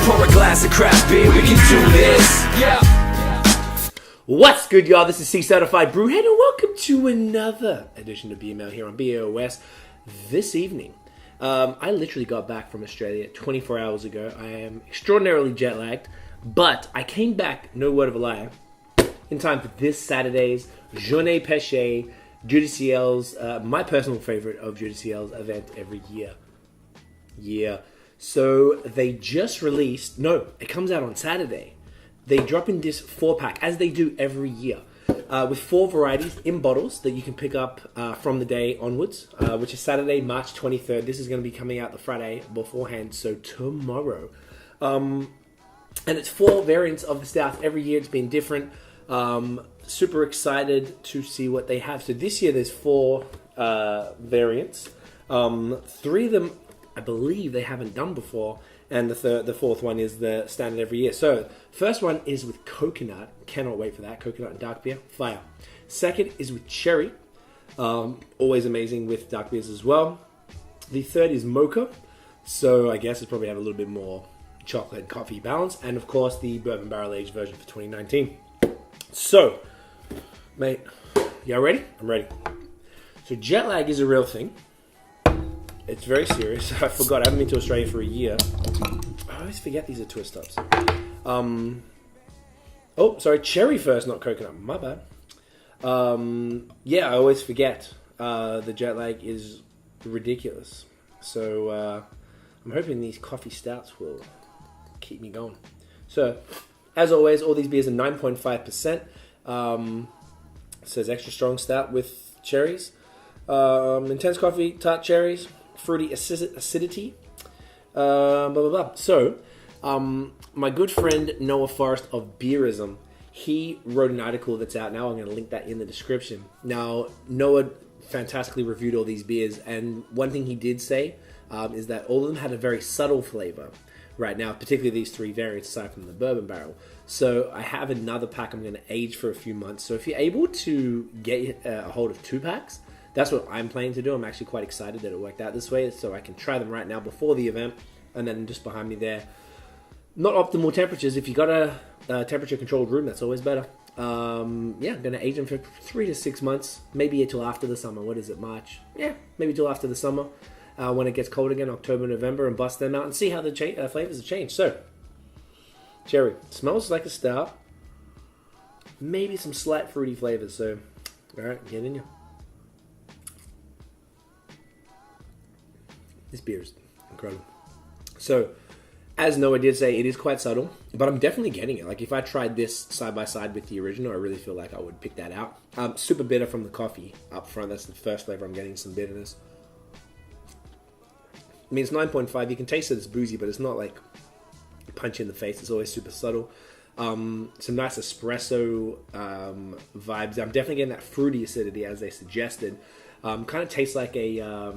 Pour a glass of craft beer, we can do this. Yeah. What's good, y'all? This is C-Certified Brewhead, and welcome to another edition of BML here on BAOS. This evening, I literally got back from Australia 24 hours ago. I am extraordinarily jet-lagged, but I came back, no word of a lie, in time for this Saturday's Journée Péché Dieu du Ciel's, my personal favorite of Dieu du Ciel's event every year. Yeah. So they just released, no, it comes out on Saturday. They drop in this 4-pack, as they do every year, with 4 varieties in bottles that you can pick up from the day onwards, which is Saturday, March 23rd. This is going to be coming out the Friday beforehand, so tomorrow. And it's 4 variants of the stout. Every year it's been different. Super excited to see what they have. So this year there's 4 variants. 3 of them, I believe, they haven't done before. And the fourth one is the standard every year. So, first one is with coconut. Cannot wait for that. Coconut and dark beer. Fire. Second is with cherry. Always amazing with dark beers as well. The third is Moka. So, I guess it's probably have a little bit more chocolate and coffee balance. And, of course, the bourbon barrel-aged version for 2019. So, mate, y'all ready? I'm ready. So, jet lag is a real thing. It's very serious. I forgot. I haven't been to Australia for a year. I always forget these are twist stops. Oh, sorry. Cherry first, not coconut. My bad. Yeah, I always forget. The jet lag is ridiculous. So I'm hoping these coffee stouts will keep me going. So, as always, all these beers are 9.5%. It says extra strong stout with cherries. Intense coffee, tart cherries. Fruity acidity, blah, blah, blah. So, my good friend Noah Forrest of Beerism, he wrote an article that's out now. I'm going to link that in the description. Now, Noah fantastically reviewed all these beers, and one thing he did say is that all of them had a very subtle flavor right now, particularly these 3 variants aside from the bourbon barrel. So, I have another pack I'm going to age for a few months. So, if you're able to get a hold of 2 packs, that's what I'm planning to do. I'm actually quite excited that it worked out this way, so I can try them right now before the event, and then just behind me there. Not optimal temperatures. If you got a temperature-controlled room, that's always better. Yeah, I'm going to age them for 3 to 6 months, maybe until after the summer. What is it, March? Yeah, maybe until after the summer, when it gets cold again, October, November, and bust them out and see how the flavors have changed. So, cherry. Smells like a stout. Maybe some slight fruity flavors, so, all right, get in you. This beer is incredible. So, as Noah did say, it is quite subtle, but I'm definitely getting it. Like, if I tried this side by side with the original, I really feel like I would pick that out. Super bitter from the coffee up front. That's the first flavor I'm getting, some bitterness. I mean, it's 9.5. You can taste that it's boozy, but it's not like punch in the face. It's always super subtle. Some nice espresso vibes. I'm definitely getting that fruity acidity, as they suggested. Kind of tastes like a...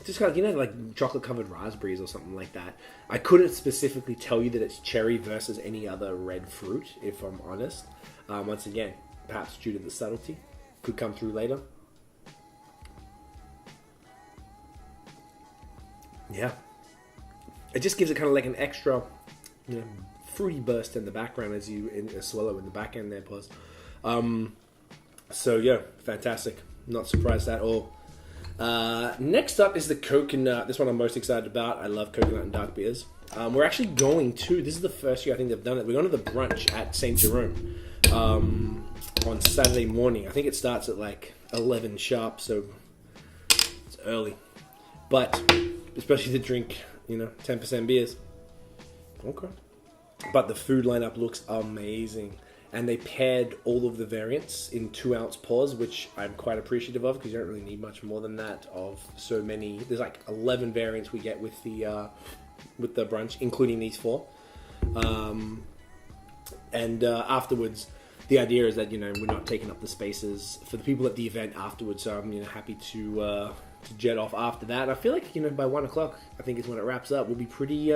just kind of, like chocolate-covered raspberries or something like that. I couldn't specifically tell you that it's cherry versus any other red fruit, if I'm honest. Once again, perhaps due to the subtlety. Could come through later. Yeah. It just gives it kind of like an extra, fruity burst in the background as you swallow in the back end there, pause. So, yeah, fantastic. Not surprised at all. Next up is the coconut. This one I'm most excited about. I love coconut and dark beers. We're actually going to, this is the first year I think they've done it. We're going to the brunch at St. Jerome on Saturday morning. I think it starts at like 11 sharp, so it's early. But, especially to drink, 10% beers. Okay. But the food lineup looks amazing. And they paired all of the variants in 2-ounce pours, which I'm quite appreciative of because you don't really need much more than that of so many. There's like 11 variants we get with the brunch, including these 4. And afterwards, the idea is that we're not taking up the spaces for the people at the event afterwards. So I'm happy to jet off after that. And I feel like by 1 o'clock, I think is when it wraps up. We'll be pretty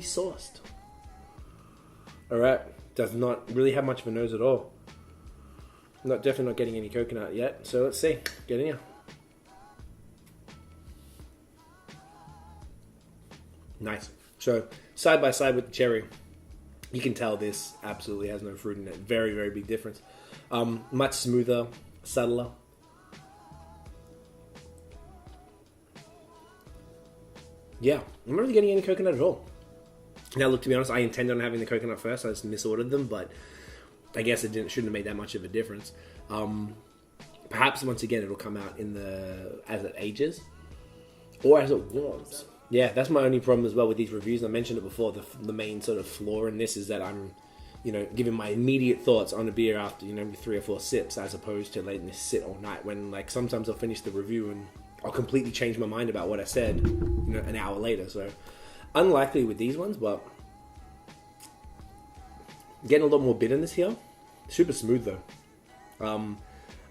sauced. All right. Does not really have much of a nose at all. Definitely not getting any coconut yet. So let's see. Get in here. Nice. So side by side with the cherry, you can tell this absolutely has no fruit in it. Very, very big difference. Much smoother, subtler. Yeah, I'm not really getting any coconut at all. Now, look, to be honest, I intended on having the coconut first. I just misordered them, but I guess it shouldn't have made that much of a difference. Perhaps, once again, it'll come out as it ages, or as it warms. Yeah, that's my only problem as well with these reviews. I mentioned it before. The main sort of flaw in this is that I'm, giving my immediate thoughts on a beer after, 3 or 4 sips, as opposed to letting this sit all night. When, like, sometimes I'll finish the review and I'll completely change my mind about what I said, an hour later. So, unlikely with these ones, but getting a lot more bitterness here. Super smooth though.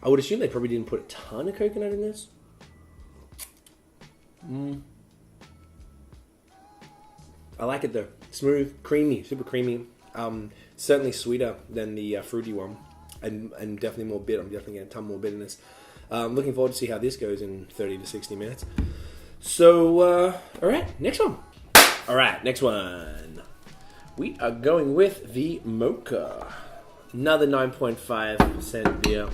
I would assume they probably didn't put a ton of coconut in this. I like it though. Smooth, creamy, super creamy. Certainly sweeter than the fruity one, and definitely more bitter. I'm definitely getting a ton more bitterness. Looking forward to see how this goes in 30 to 60 minutes. So, alright, next one. Alright, next one. We are going with the Moka. Another 9.5% beer.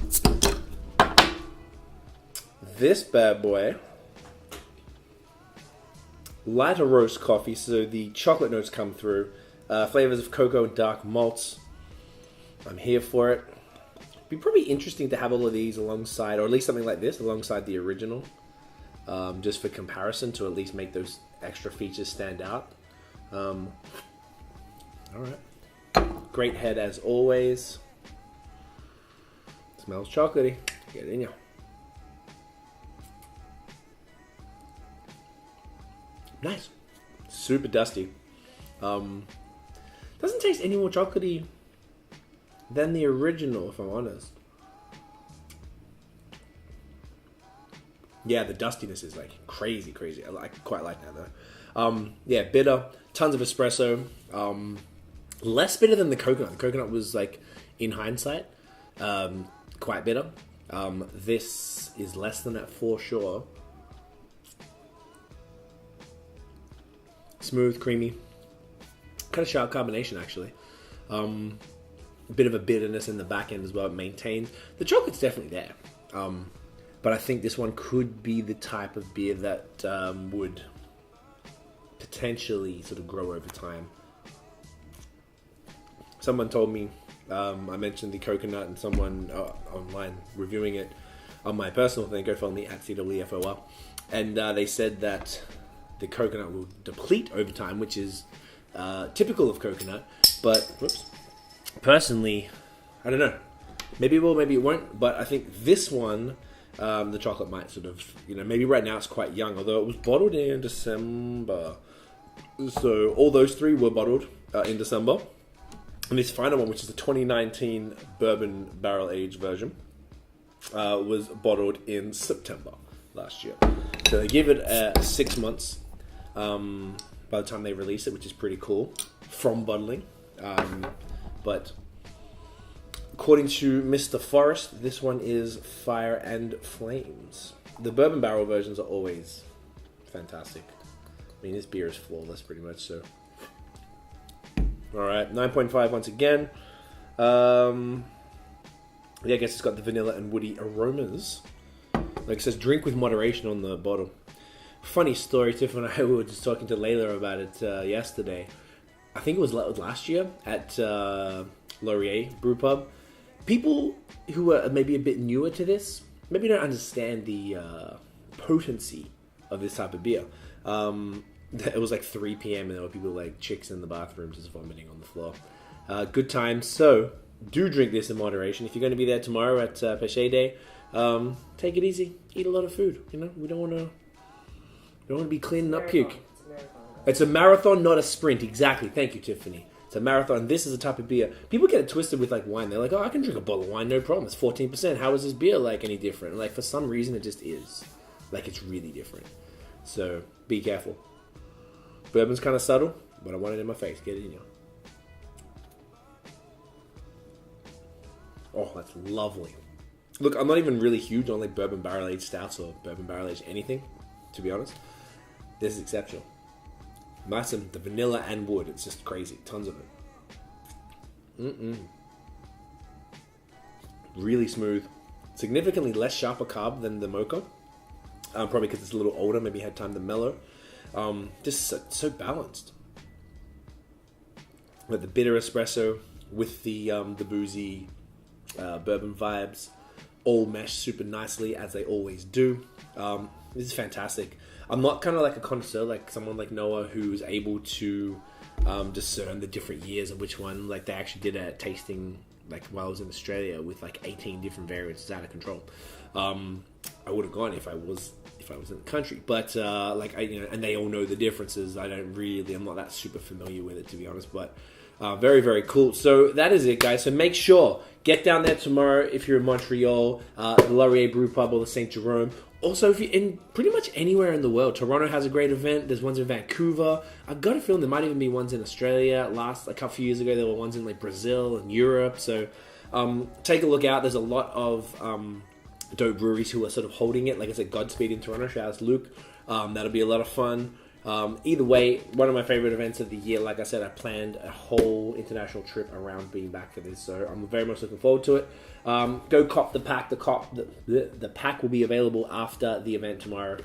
This bad boy. Lighter roast coffee, so the chocolate notes come through. Flavors of cocoa and dark malts. I'm here for it. Be pretty interesting to have all of these alongside, or at least something like this alongside the original, just for comparison, to at least make those extra features stand out. All right, great head as always. Smells chocolatey. Get it in ya. Nice, super dusty. Doesn't taste any more chocolatey than the original, if I'm honest. Yeah, the dustiness is like crazy. I quite like that though. Yeah, bitter, tons of espresso. Less bitter than the coconut. The coconut was like, in hindsight, quite bitter. This is less than that for sure. Smooth, creamy, kind of sharp carbonation actually. A bit of a bitterness in the back end as well, maintained. The chocolate's definitely there. But I think this one could be the type of beer that would potentially sort of grow over time. Someone told me, I mentioned the coconut, and someone online reviewing it on my personal thing, go follow me at CWFOR, and they said that the coconut will deplete over time, which is typical of coconut, but personally, I don't know. Maybe it will, maybe it won't. But I think this one, the chocolate might sort of, maybe right now it's quite young, although it was bottled in December. So all those three were bottled in December. And this final one, which is the 2019 bourbon barrel-aged version, was bottled in September last year. So they give it 6 months by the time they release it, which is pretty cool, from bottling. But according to Mr. Forrest, this one is Fire and Flames. The bourbon barrel versions are always fantastic. I mean, this beer is flawless pretty much, so. Alright, 9.5 once again. Yeah, I guess it's got the vanilla and woody aromas. Like it says, drink with moderation on the bottle. Funny story, Tiff and I were just talking to Layla about it yesterday. I think it was last year at Laurier Brew Pub. People who are maybe a bit newer to this maybe don't understand the potency of this type of beer. It was like 3 p.m. and there were people like chicks in the bathroom just vomiting on the floor. Good times. So do drink this in moderation. If you're going to be there tomorrow at Péché Day, take it easy. Eat a lot of food. We don't want to be cleaning up puke. It's a marathon, not a sprint. Exactly. Thank you, Tiffany. It's a marathon. This is a type of beer. People get it twisted with like wine. They're like, oh, I can drink a bottle of wine, no problem. It's 14%. How is this beer like any different? Like for some reason, it just is. Like it's really different. So be careful. Bourbon's kind of subtle, but I want it in my face. Get it in here. Oh, that's lovely. Look, I'm not even really huge on like bourbon barrel aged stouts or bourbon barrel aged anything, to be honest. This is exceptional. Nice, and the vanilla and wood. It's just crazy. Tons of it. Really smooth. Significantly less sharper carb than the Moka. Probably because it's a little older. Maybe had time to mellow. Just so balanced. With the bitter espresso with the boozy bourbon vibes, all mesh super nicely as they always do. This is fantastic. I'm not kind of like a connoisseur, like someone like Noah who's able to discern the different years of which one. Like they actually did a tasting like while I was in Australia with like 18 different variants. It's out of control. I would have gone if I was in the country, but like and they all know the differences. I'm not that super familiar with it, to be honest, but very, very cool. So that is it, guys. So make sure, get down there tomorrow if you're in Montreal, the Laurier Brew Pub or the St. Jerome. Also, if you're in pretty much anywhere in the world, Toronto has a great event. There's ones in Vancouver. I've got a feeling there might even be ones in Australia. A couple years ago, there were ones in like Brazil and Europe. So take a look out. There's a lot of dope breweries who are sort of holding it. Like I said, Godspeed in Toronto. Shout out to Luke. That'll be a lot of fun. Either way, one of my favorite events of the year. Like I said, I planned a whole international trip around being back for this, so I'm very much looking forward to it. Go cop the pack. The pack will be available after the event tomorrow.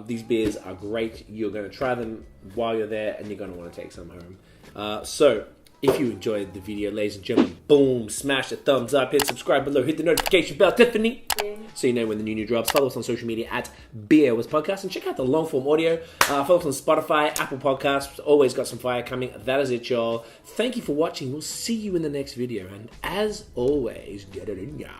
These beers are great. You're going to try them while you're there, and you're going to want to take some home. So if you enjoyed the video, ladies and gentlemen, boom, smash the thumbs up, hit subscribe below, hit the notification bell, Tiffany, so you know when the new drops. Follow us on social media at BAOS Podcast, and check out the long form audio. Follow us on Spotify, Apple Podcasts. Always got some fire coming. That is it, y'all. Thank you for watching. We'll see you in the next video, and as always, get it in ya.